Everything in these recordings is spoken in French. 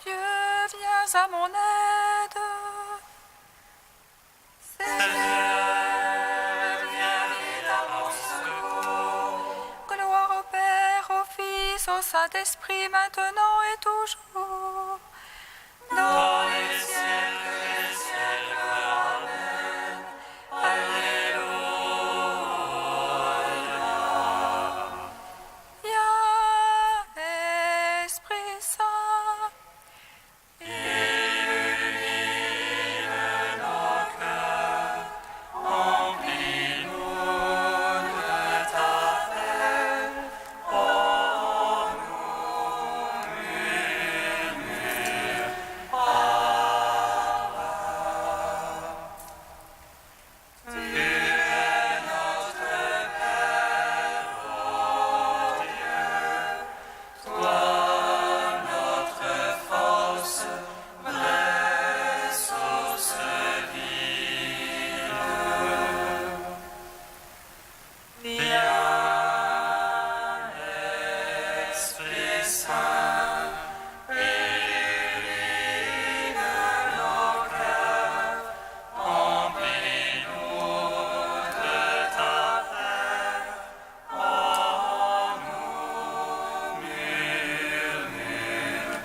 Dieu, viens à mon aide. Seigneur, viens vite à mon secours. Gloire au Père, au Fils, au Saint-Esprit, maintenant et toujours. Dans les siècles des siècles. Amen. Alléluia. Esprit Saint, illumine nos cœurs, remplis-nous de ta paix. Oh, nous murmure, Abba. Tu es notre Père, oh Dieu, toi notre force, vraie source vive. Viens, Esprit Saint, illumine nos cœurs, remplis-nous de ta paix. Oh, nous murmure,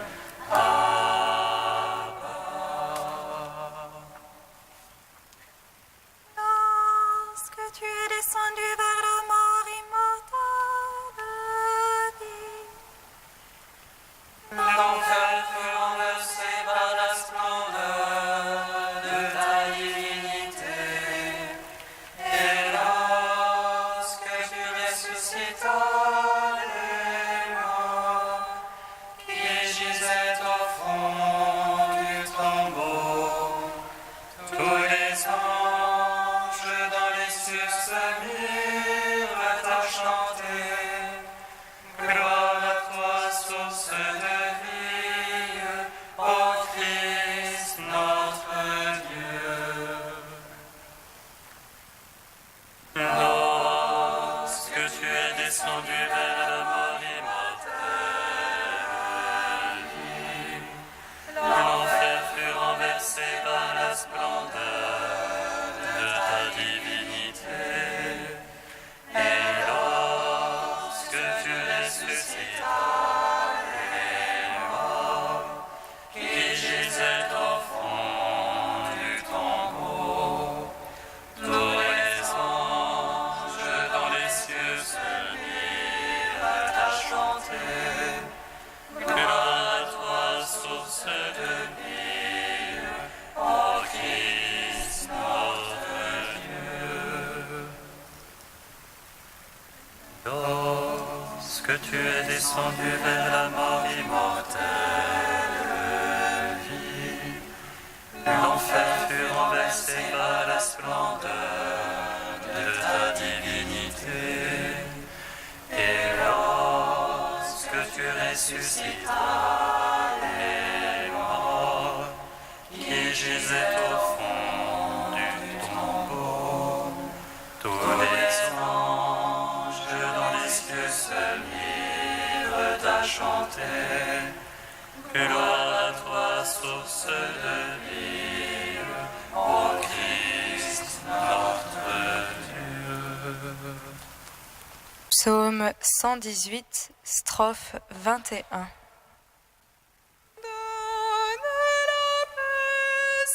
Abba. Lorsque tu es descendu vers la mort immortelle vie, L'enfer fut renversé par la splendeur de ta divinité. Et lorsque tu ressuscitas les morts qui gisaient au fond du tombeau, tous les anges dans les cieux se mirent à chanter. Gloire à toi, source de vie, ô Christ notre Dieu. Lorsque tu es descendu vers la mort immortelle, l'enfer fut renversé par la splendeur de ta divinité. Et lorsque tu ressuscitas les morts qui gisaient au fond du tombeau, tous les anges dans les cieux se mirent à chanter. Gloire à toi, source de vie, ô Christ notre Dieu. Lorsque tu es descendu vers la mort immortelle vie, l'enfer fut renversé par la splendeur de ta divinité. Et lorsque tu ressuscitas les morts qui gisaient au fond du tombeau, tous les anges dans les cieux se mirent à chanter. Gloire à toi, source de vie, ô Christ notre Dieu. Psaume 118, strophe 21. donne la paix,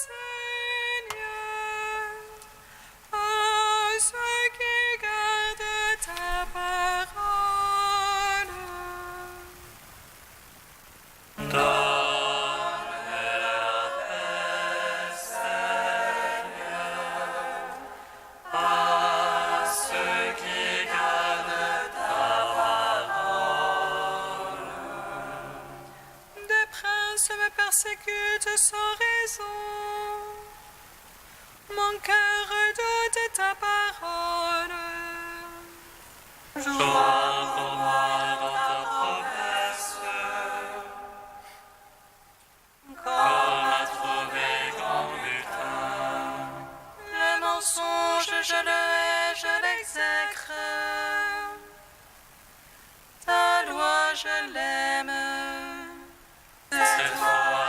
Seigneur, à ceux qui gardent ta parole. Donne la paix, Seigneur, à ceux qui gardent ta parole. Des princes me persécutent sans raison. Mon cœur redoute ta parole. Joie pour moi dans ta promesse, comme à trouver grand butin. Le mensonge, je le hais, je l'exècre. Ta loi, je l'aime. C'est toi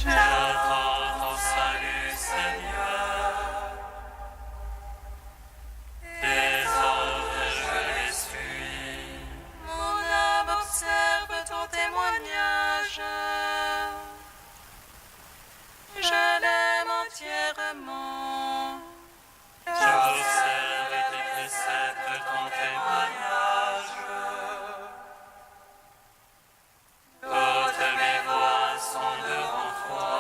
J'attends ton salut, Seigneur. Tes ordres, je les suis. Mon âme observe ton témoignage. Je l'aime entièrement. J'observe tes préceptes, ton témoignage. Toutes mes voies sont devant toi.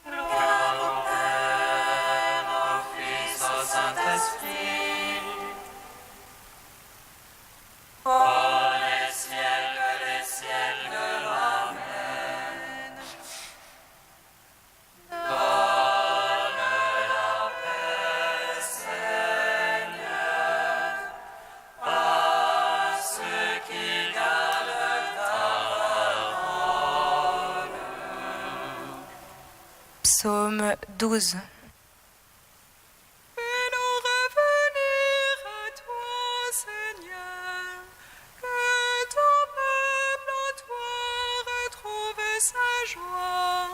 Gloire au Père, au Fils, au Saint-Esprit. Oh, les siècles, Amen. Donne la paix, Seigneur, à ceux qui gardent ta parole. Psaume 12. Fais-nous revenir à toi, Seigneur, que ton peuple en toi retrouve sa joie.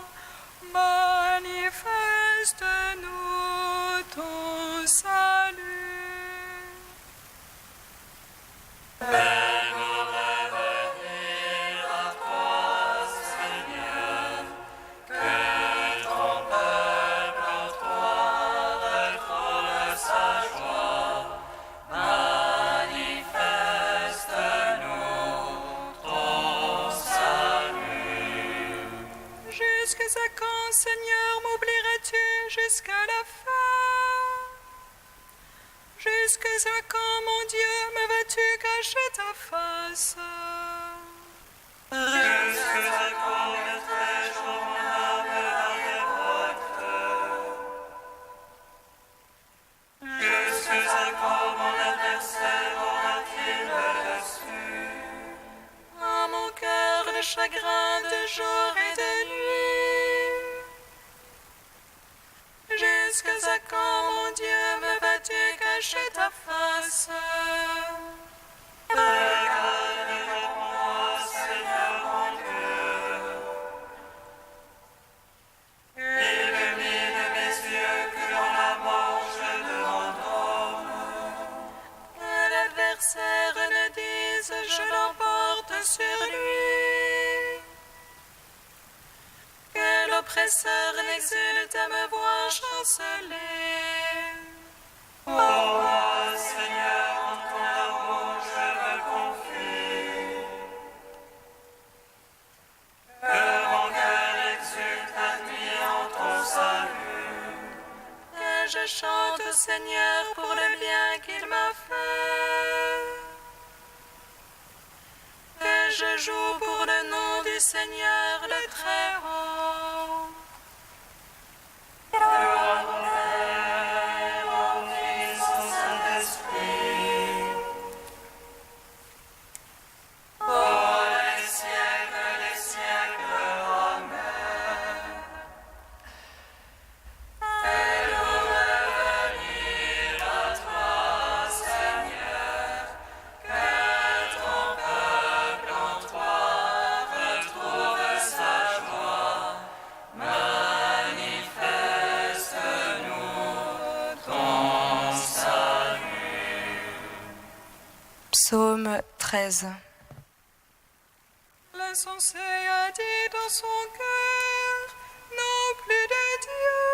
Manifeste-nous ton salut. Fais-nous revenir à toi, Seigneur, que ton peuple en toi retrouve sa joie. Manifeste-nous ton salut. Jusqu'à quand, Seigneur, m'oublieras-tu jusqu'à la fin? Jusqu'à quand, mon Dieu, me vas-tu cacher ta face? Jusqu'à quand mettrai-je mon âme à révolte? Jusqu'à quand mon adversaire aura-t-il le dessus? Ah, mon cœur de chagrin de jour et de nuit. Jusqu'à quand, mon Dieu, me vas-tu cacher ta face? Regarde-moi, Seigneur mon Dieu. Illumine mes yeux que dans la mort je ne m'endorme. Que l'adversaire ne dise je l'emporte sur lui. Que l'oppresseur n'exulte à me voir chanceler. Ô moi, Seigneur, en ton amour je me confie. Que mon cœur exulte admis en ton salut. Que je chante au Seigneur pour le bien qu'il m'a fait. Que je joue pour le nom du Seigneur le Très-Haut. Gloire au Père, au Fils, au Saint-Esprit. Oh, les siècles, Amen. Fais-nous revenir à toi, Seigneur, que ton peuple en toi retrouve sa joie. Manifeste-nous ton salut. Psaume 13. L'insensé a dit dans son cœur, non plus de Dieu.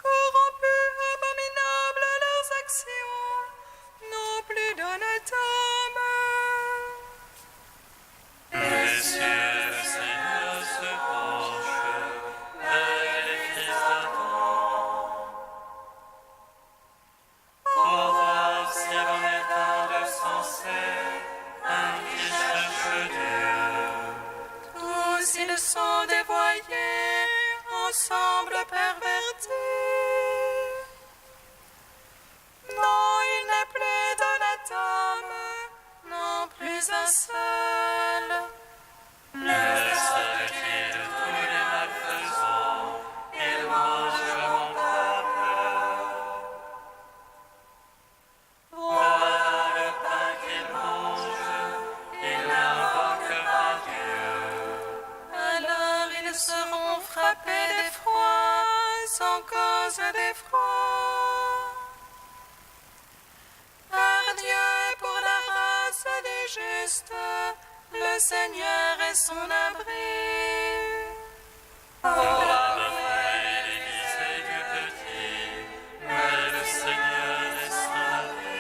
Corrompus, abominables leurs actions, non plus d'honnête homme. Les cieux, Seigneur, se penchent vers les fils d'Adam, pour voir si l'on est un de sensé, un qui cherche Dieu. Tous ils sont dévoyés, ensemble pervertis. Non, il n'est plus d'honnête homme, non plus un seul. Le seul qui de tous les malfaisants, il mange mon peuple. Voilà le pain qu'il mange, il n'invoque pas le Seigneur est son abri. La feuille déguisée du petit, mais le Seigneur est son abri.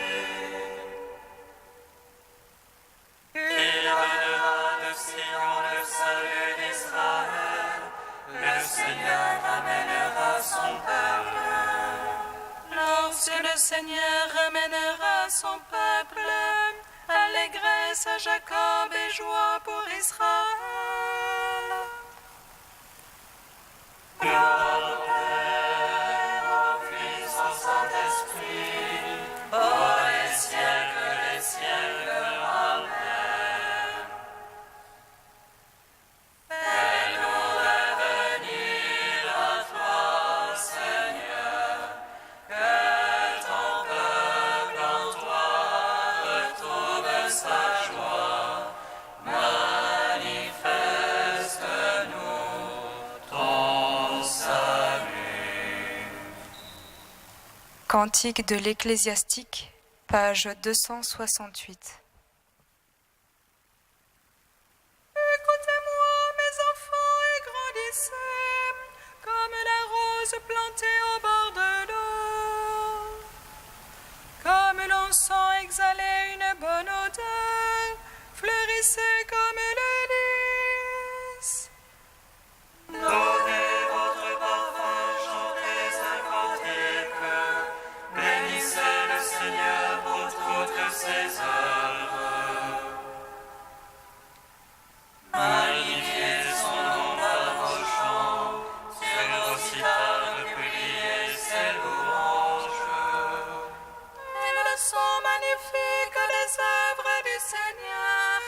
Il donnera de Sion le salut d'Israël, le Seigneur ramènera son peuple. Lorsque le Seigneur ramènera son peuple, allégresse à Jacob et joie pour Israël. Gloire au Père, au Fils, au Saint-Esprit, pour les siècles des siècles. Amen. Fais-nous revenir à toi, Seigneur, que ton peuple en toi retrouve sa joie. Manifeste-nous ton salut. Cantique de l'Ecclésiastique, page 268. Écoutez-moi, mes enfants, et grandissez, comme la rose plantée au bord de l'eau. Comme l'encens exhalait une bonne odeur, fleurissez comme le lys. Donnez votre parfum, chantez un cantique. Bénissez le Seigneur pour toutes ses œuvres. Magnifiez son nom par vos chants, sur vos cithales publiez ses louanges. Elles sont magnifiques les œuvres du Seigneur,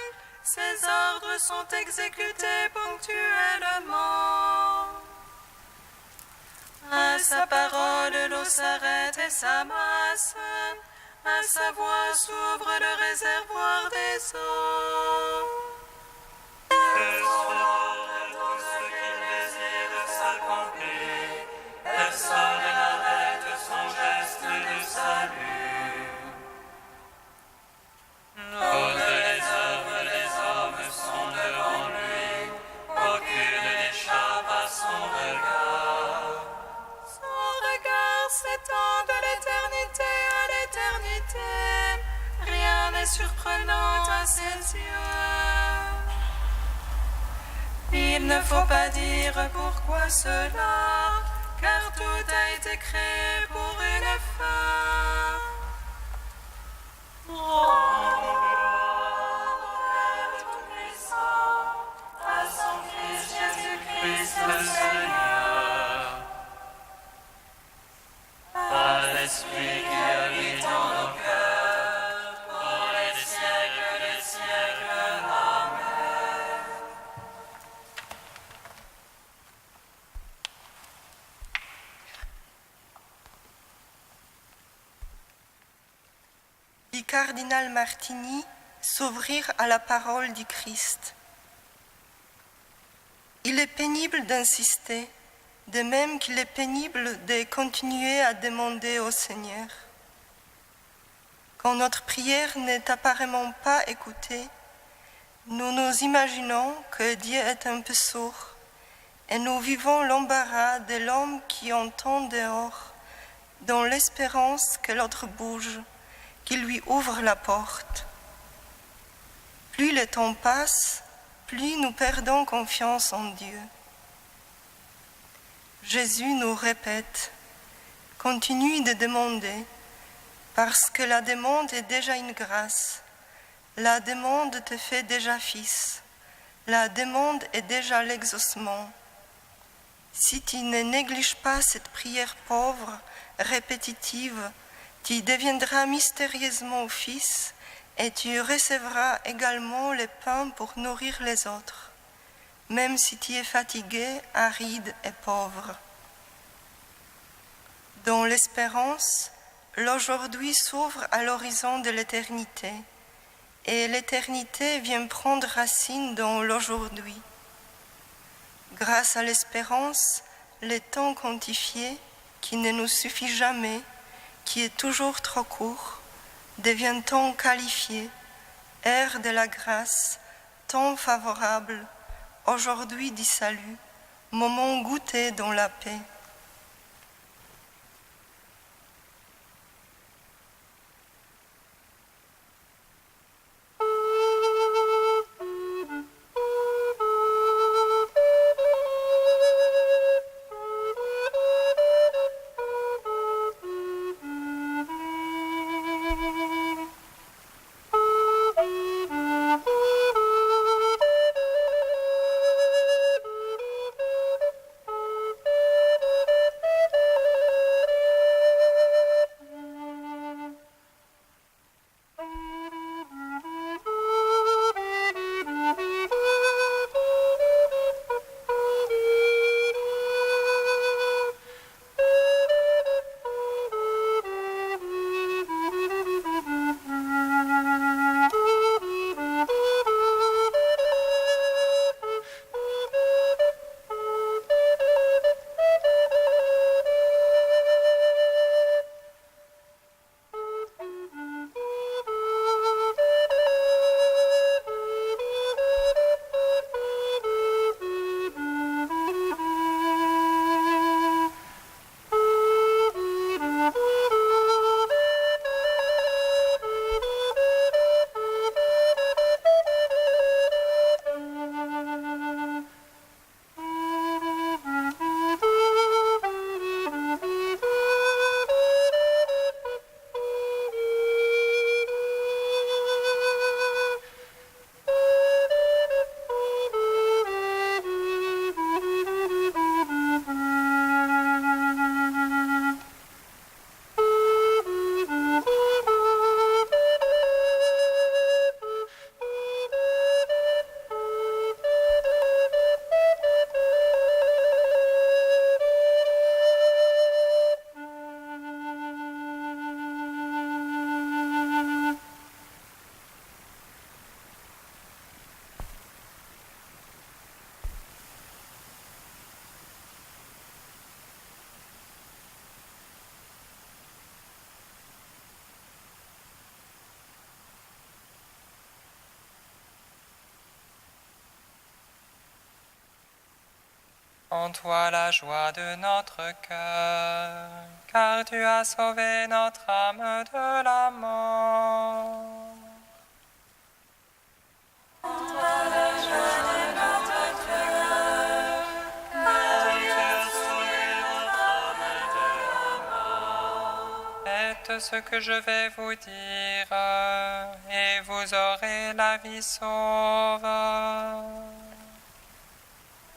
ses ordres sont exécutés ponctuellement. À sa parole l'eau s'arrête et s'amasse, à sa voix s'ouvre le réservoir des eaux. Que soit tout ce qu'il désire s'accomplir, personne n'arrête son geste de salut. Toutes les œuvres des hommes sont devant lui, aucune n'échappe à son regard. Son regard s'étend de l'éternité à l'éternité, rien n'est surprenant à ses yeux. Il ne faut pas dire pourquoi cela, car tout a été créé pour une fin. Tout-Puissant, à son Fils Jésus-Christ Le Seigneur, par l'Esprit qui habite en nos cœurs, pour les siècles des siècles. Amen. Dit cardinal Martini, s'ouvrir à la parole du Christ. Il est pénible d'insister, de même qu'il est pénible de continuer à demander au Seigneur. Quand notre prière n'est apparemment pas écoutée, nous nous imaginons que Dieu est un peu sourd et nous vivons l'embarras de l'homme qui entend dehors, dans l'espérance que l'autre bouge, qu'il lui ouvre la porte. Plus le temps passe, plus nous perdons confiance en Dieu. Jésus nous répète, continue de demander, parce que la demande est déjà une grâce. La demande te fait déjà fils. La demande est déjà l'exaucement. Si tu ne négliges pas cette prière pauvre, répétitive, tu deviendras mystérieusement fils et tu recevras également le pain pour nourrir les autres, même si tu es fatigué, aride et pauvre. Dans l'espérance, l'aujourd'hui s'ouvre à l'horizon de l'éternité, et l'éternité vient prendre racine dans l'aujourd'hui. Grâce à l'espérance, le temps quantifié, qui ne nous suffit jamais, qui est toujours trop court, devient temps qualifié, ère de la grâce, temps favorable, aujourd'hui du salut, moment goûté dans la paix. En toi la joie de notre cœur, car tu as sauvé notre âme de la mort. En toi la joie de notre cœur, car tu as sauvé notre âme de la mort. Faites ce que je vais vous dire, et vous aurez la vie sauve.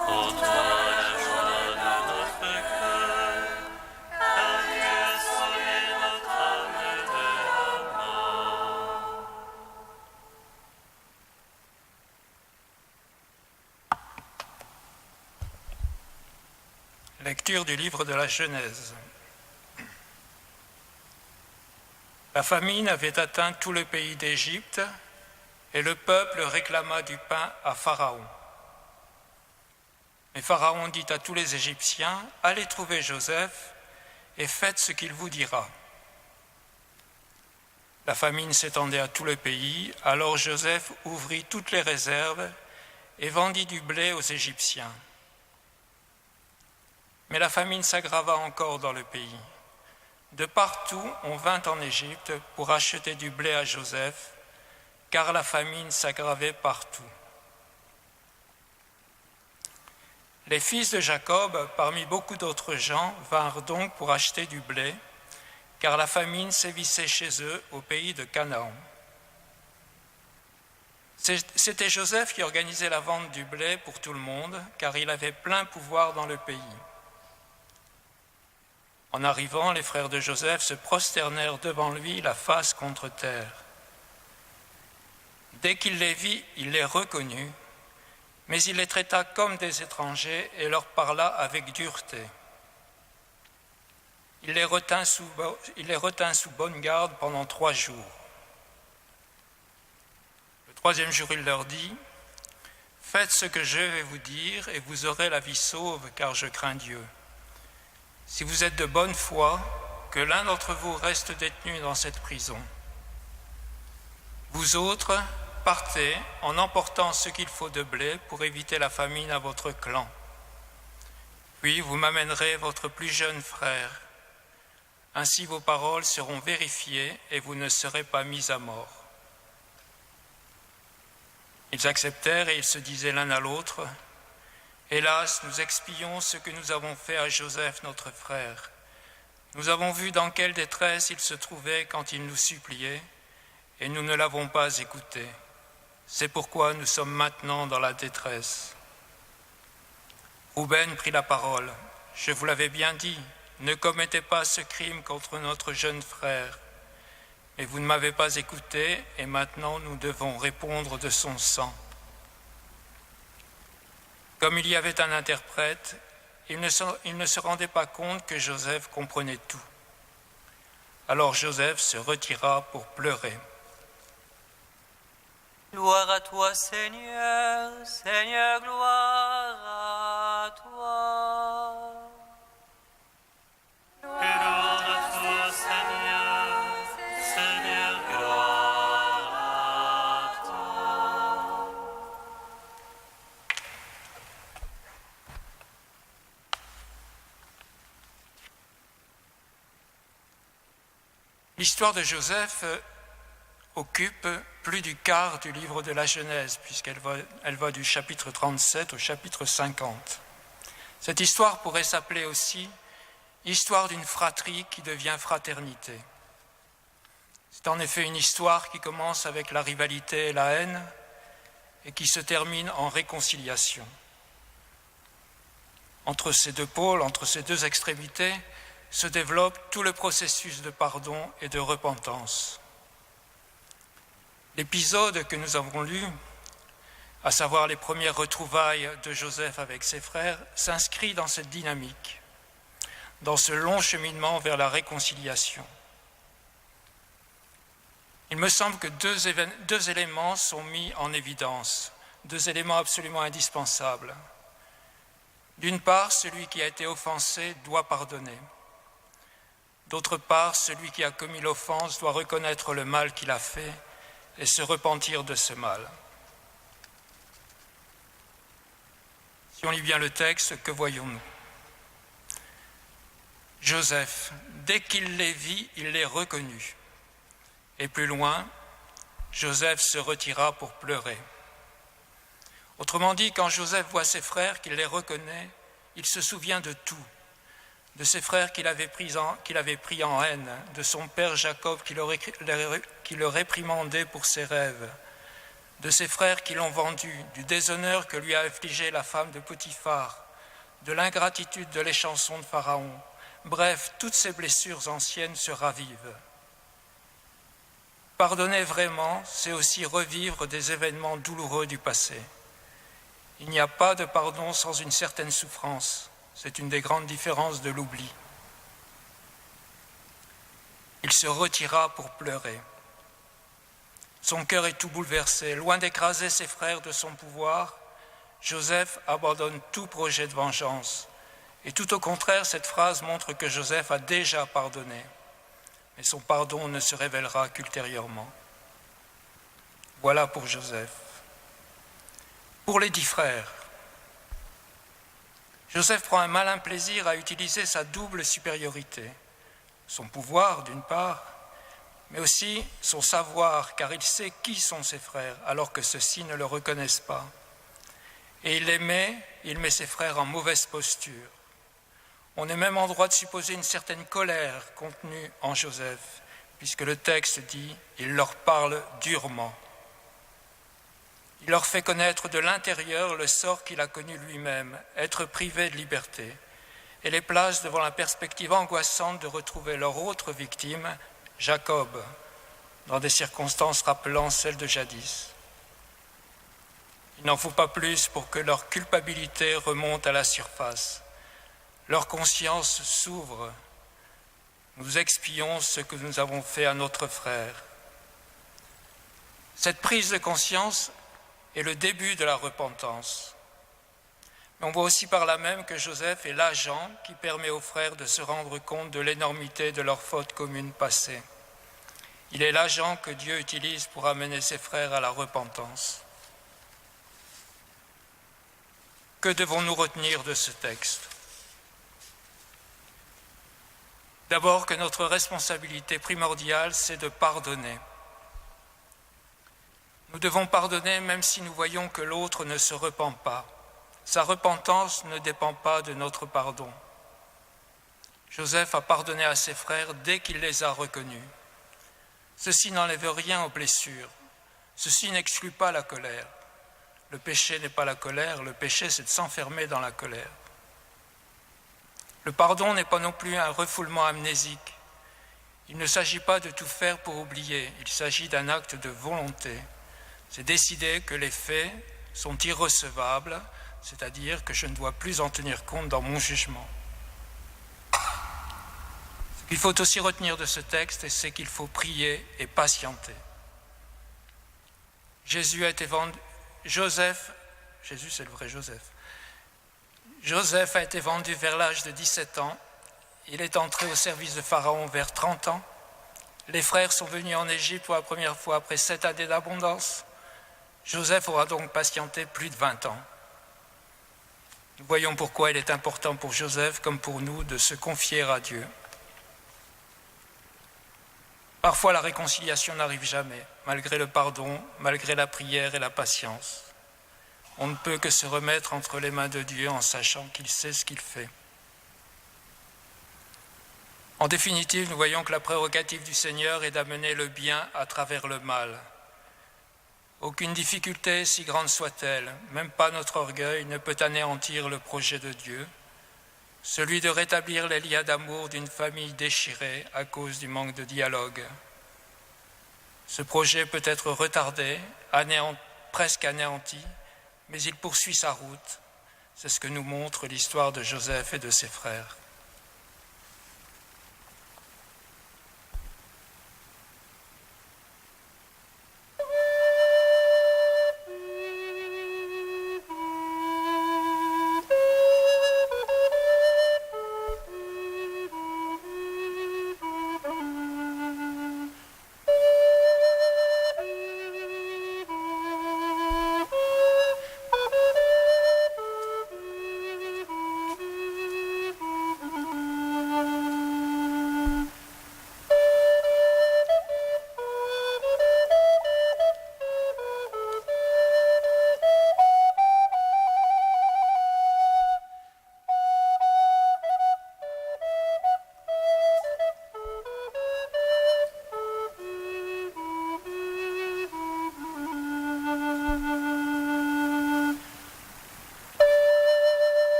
En toi la joie de notre cœur, car tu as sauvé notre âme de la mort. Lecture du livre de la Genèse. La famine avait atteint tout le pays d'Égypte et le peuple réclama du pain à Pharaon. Mais Pharaon dit à tous les Égyptiens, « Allez trouver Joseph et faites ce qu'il vous dira. » La famine s'étendait à tout le pays, alors Joseph ouvrit toutes les réserves et vendit du blé aux Égyptiens. Mais la famine s'aggrava encore dans le pays. De partout, on vint en Égypte pour acheter du blé à Joseph, car la famine s'aggravait partout. Les fils de Jacob, parmi beaucoup d'autres gens, vinrent donc pour acheter du blé, car la famine sévissait chez eux au pays de Canaan. C'était Joseph qui organisait la vente du blé pour tout le monde, car il avait plein pouvoir dans le pays. En arrivant, les frères de Joseph se prosternèrent devant lui, la face contre terre. Dès qu'il les vit, il les reconnut, mais il les traita comme des étrangers et leur parla avec dureté. Il les retint sous bonne garde pendant 3 jours. Le 3e jour, il leur dit, « Faites ce que je vais vous dire et vous aurez la vie sauve, car je crains Dieu. Si vous êtes de bonne foi, que l'un d'entre vous reste détenu dans cette prison. Vous autres, partez en emportant ce qu'il faut de blé pour éviter la famine à votre clan. Puis vous m'amènerez votre plus jeune frère. Ainsi vos paroles seront vérifiées et vous ne serez pas mis à mort. » Ils acceptèrent et ils se disaient l'un à l'autre, « Hélas, nous expions ce que nous avons fait à Joseph, notre frère. Nous avons vu dans quelle détresse il se trouvait quand il nous suppliait, et nous ne l'avons pas écouté. C'est pourquoi nous sommes maintenant dans la détresse. » Rouben prit la parole. « Je vous l'avais bien dit, ne commettez pas ce crime contre notre jeune frère. Mais vous ne m'avez pas écouté, et maintenant nous devons répondre de son sang. » Comme il y avait un interprète, il ne se rendait pas compte que Joseph comprenait tout. Alors Joseph se retira pour pleurer. Gloire à toi, Seigneur, Seigneur, gloire à toi. Gloire à toi, Seigneur, Seigneur, gloire à toi. L'histoire de Joseph occupe plus du quart du livre de la Genèse, puisqu'elle va du chapitre 37 au chapitre 50. Cette histoire pourrait s'appeler aussi « Histoire d'une fratrie qui devient fraternité ». C'est en effet une histoire qui commence avec la rivalité et la haine et qui se termine en réconciliation. Entre ces deux pôles, entre ces deux extrémités, se développe tout le processus de pardon et de repentance. L'épisode que nous avons lu, à savoir les premières retrouvailles de Joseph avec ses frères, s'inscrit dans cette dynamique, dans ce long cheminement vers la réconciliation. Il me semble que deux éléments sont mis en évidence, deux éléments absolument indispensables. D'une part, celui qui a été offensé doit pardonner. D'autre part, celui qui a commis l'offense doit reconnaître le mal qu'il a fait et se repentir de ce mal. Si on lit bien le texte, que voyons-nous? Joseph, dès qu'il les vit, il les reconnut. Et plus loin, Joseph se retira pour pleurer. Autrement dit, quand Joseph voit ses frères, qu'il les reconnaît, il se souvient de tout, de ses frères qu'il avait pris en haine, de son père Jacob qui le réprimandait pour ses rêves, de ses frères qui l'ont vendu, du déshonneur que lui a infligé la femme de Potiphar, de l'ingratitude de l'échanson de Pharaon. Bref, toutes ces blessures anciennes se ravivent. Pardonner vraiment, c'est aussi revivre des événements douloureux du passé. Il n'y a pas de pardon sans une certaine souffrance. C'est une des grandes différences de l'oubli. Il se retira pour pleurer. Son cœur est tout bouleversé. Loin d'écraser ses frères de son pouvoir, Joseph abandonne tout projet de vengeance. Et tout au contraire, cette phrase montre que Joseph a déjà pardonné. Mais son pardon ne se révélera qu'ultérieurement. Voilà pour Joseph. Pour les 10 frères, Joseph prend un malin plaisir à utiliser sa double supériorité, son pouvoir d'une part, mais aussi son savoir, car il sait qui sont ses frères, alors que ceux-ci ne le reconnaissent pas. Et il met ses frères en mauvaise posture. On est même en droit de supposer une certaine colère contenue en Joseph, puisque le texte dit « il leur parle durement ». Il leur fait connaître de l'intérieur le sort qu'il a connu lui-même, être privé de liberté, et les place devant la perspective angoissante de retrouver leur autre victime, Jacob, dans des circonstances rappelant celles de jadis. Il n'en faut pas plus pour que leur culpabilité remonte à la surface. Leur conscience s'ouvre. Nous expions ce que nous avons fait à notre frère. Cette prise de conscience est le début de la repentance. Mais on voit aussi par là même que Joseph est l'agent qui permet aux frères de se rendre compte de l'énormité de leur faute commune passée. Il est l'agent que Dieu utilise pour amener ses frères à la repentance. Que devons-nous retenir de ce texte ? D'abord que notre responsabilité primordiale, c'est de pardonner. Nous devons pardonner même si nous voyons que l'autre ne se repent pas. Sa repentance ne dépend pas de notre pardon. Joseph a pardonné à ses frères dès qu'il les a reconnus. Ceci n'enlève rien aux blessures. Ceci n'exclut pas la colère. Le péché n'est pas la colère, le péché c'est de s'enfermer dans la colère. Le pardon n'est pas non plus un refoulement amnésique. Il ne s'agit pas de tout faire pour oublier, il s'agit d'un acte de volonté. C'est décider que les faits sont irrecevables, c'est-à-dire que je ne dois plus en tenir compte dans mon jugement. Ce qu'il faut aussi retenir de ce texte, c'est qu'il faut prier et patienter. Jésus c'est le vrai Joseph. Joseph a été vendu vers l'âge de 17 ans. Il est entré au service de Pharaon vers 30 ans. Les frères sont venus en Égypte pour la première fois après 7 années d'abondance. Joseph aura donc patienté plus de 20 ans. Nous voyons pourquoi il est important pour Joseph, comme pour nous, de se confier à Dieu. Parfois, la réconciliation n'arrive jamais, malgré le pardon, malgré la prière et la patience. On ne peut que se remettre entre les mains de Dieu en sachant qu'il sait ce qu'il fait. En définitive, nous voyons que la prérogative du Seigneur est d'amener le bien à travers le mal. Aucune difficulté, si grande soit-elle, même pas notre orgueil, ne peut anéantir le projet de Dieu, celui de rétablir les liens d'amour d'une famille déchirée à cause du manque de dialogue. Ce projet peut être retardé, presque anéanti, mais il poursuit sa route. C'est ce que nous montre l'histoire de Joseph et de ses frères.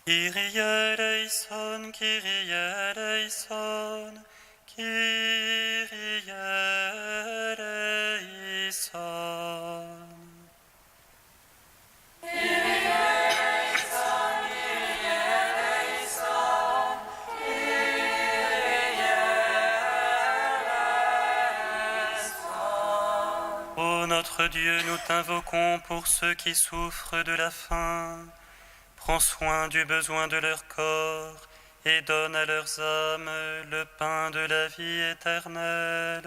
Kyrie eleison, Kyrie eleison, Kyrie eleison. Ô notre Dieu, nous t'invoquons pour ceux qui souffrent de la faim. Prends soin du besoin de leur corps et donne à leurs âmes le pain de la vie éternelle.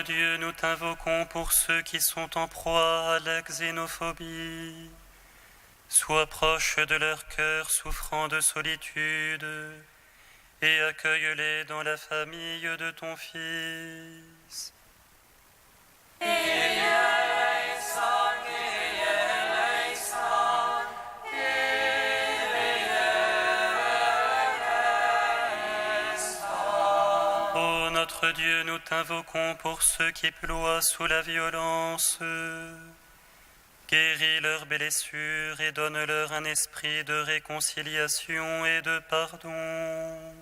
Notre Dieu, nous t'invoquons pour ceux qui sont en proie à la xénophobie. Sois proche de leur cœur souffrant de solitude et accueille-les dans la famille de ton Fils. Ô notre Dieu, nous t'invoquons pour ceux qui ploient sous la violence. Guéris leurs blessures et donne-leur un esprit de réconciliation et de pardon.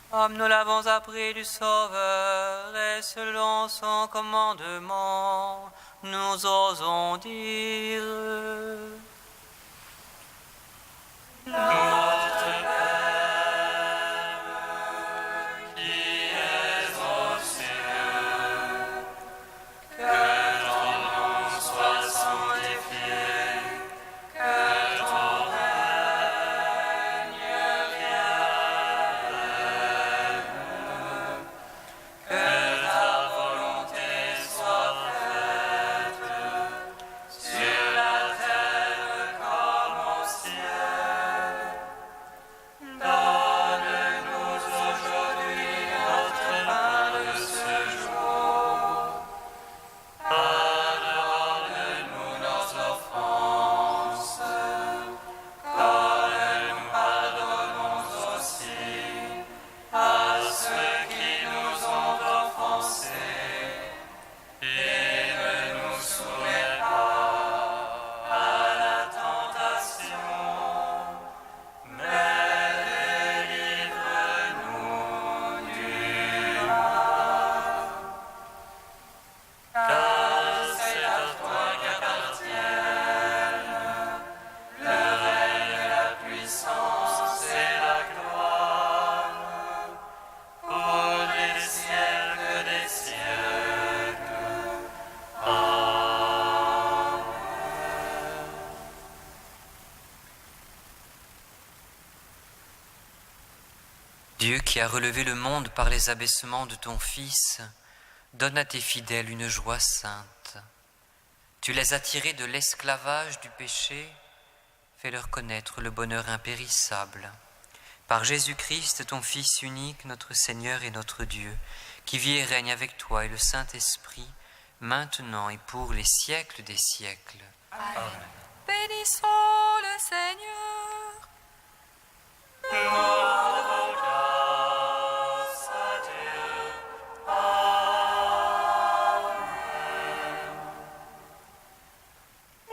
Comme nous l'avons appris du Sauveur, et selon son commandement, nous osons dire: Notre Père, qui es aux cieux, que ton nom soit sanctifié, que ton règne vienne, que ta volonté soit faite sur la terre comme au ciel. Donne-nous aujourd'hui notre pain de ce jour. Pardonne-nous nos offenses, comme nous pardonnons aussi à ceux qui nous ont offensés. Et ne nous soumets pas à la tentation, mais délivre-nous du mal. Car c'est à toi qu'appartiennent le règne, la puissance et la gloire pour les siècles des siècles. Amen. Dieu qui a relevé le monde par les abaissements de ton Fils, donne à tes fidèles une joie sainte. Tu les as tirés de l'esclavage du péché, fais-leur connaître le bonheur impérissable. Par Jésus-Christ, ton Fils unique, notre Seigneur et notre Dieu, qui vit et règne avec toi et le Saint-Esprit, maintenant et pour les siècles des siècles. Bénissons le Seigneur. Rendons grâce à Dieu. Amen.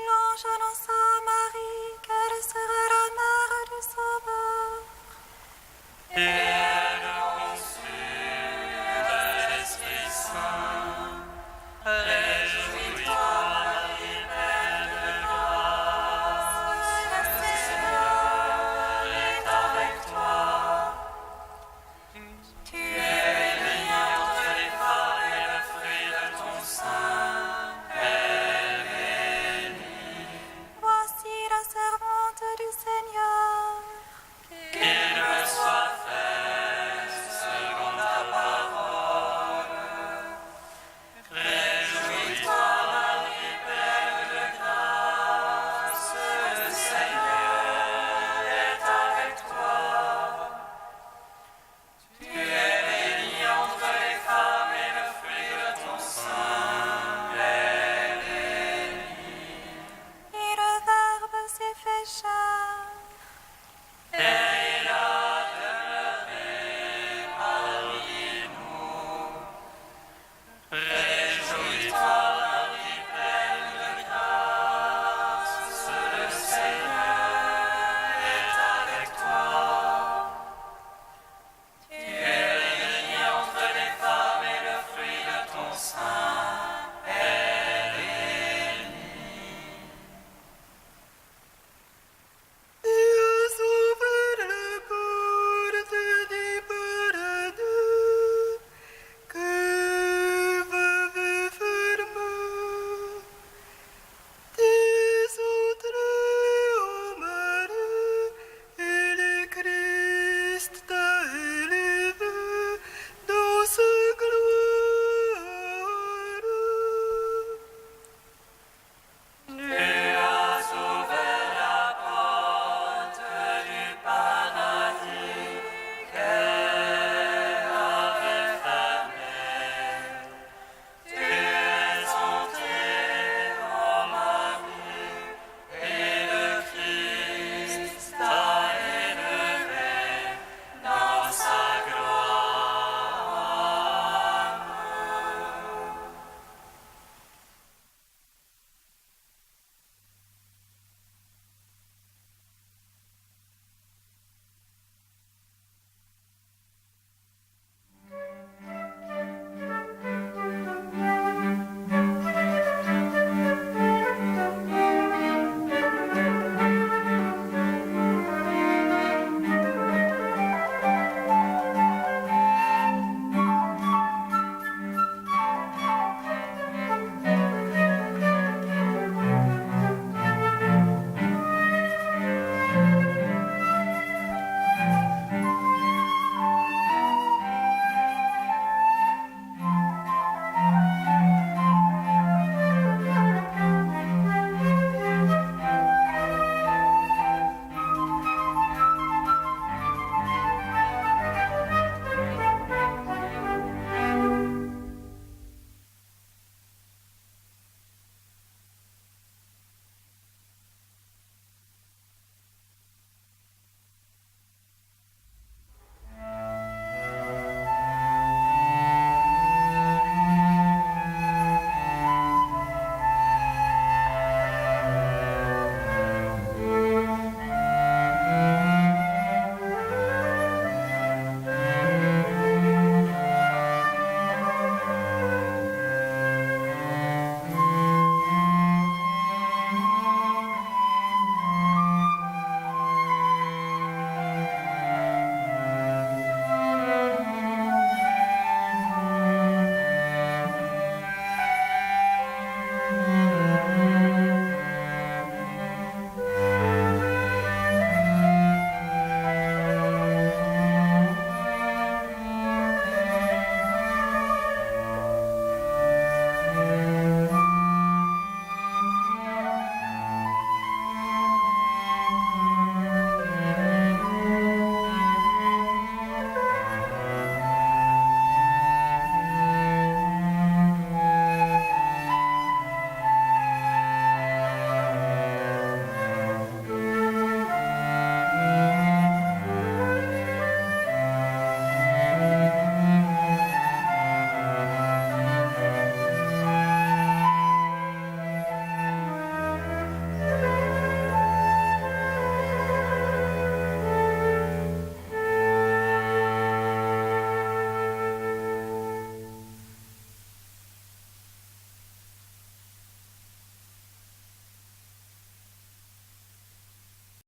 pécheurs.